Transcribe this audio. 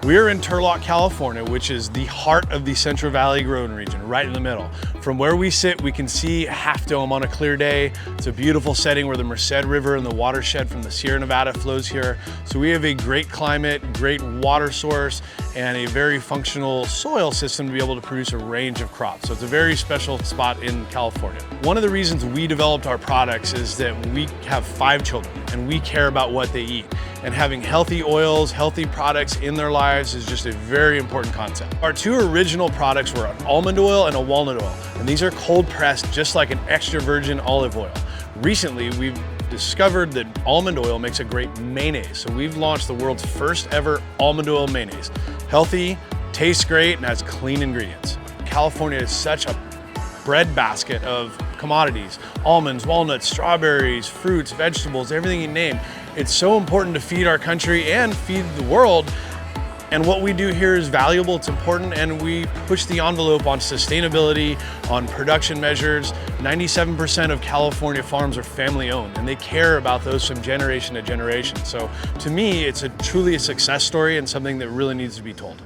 We're in Turlock, California, which is the heart of the Central Valley growing region, right in the middle. From where we sit, we can see Half Dome on a clear day. It's a beautiful setting where the Merced River and the watershed from the Sierra Nevada flows here. So we have a great climate, great water source, and a very functional soil system to be able to produce a range of crops. So it's a very special spot in California. One of the reasons we developed our products is that we have 5 children and we care about what they eat. And having healthy oils, healthy products in their lives is just a very important concept. Our 2 original products were an almond oil and a walnut oil. And these are cold pressed just like an extra virgin olive oil. Recently, we've discovered that almond oil makes a great mayonnaise. So we've launched the world's first ever almond oil mayonnaise. Healthy, tastes great, and has clean ingredients. California is such a breadbasket of commodities: almonds, walnuts, strawberries, fruits, vegetables, everything you name. It's so important to feed our country and feed the world. And what we do here is valuable, it's important, and we push the envelope on sustainability, on production measures. 97% of California farms are family owned, and they care about those from generation to generation. So to me, it's truly a success story and something that really needs to be told.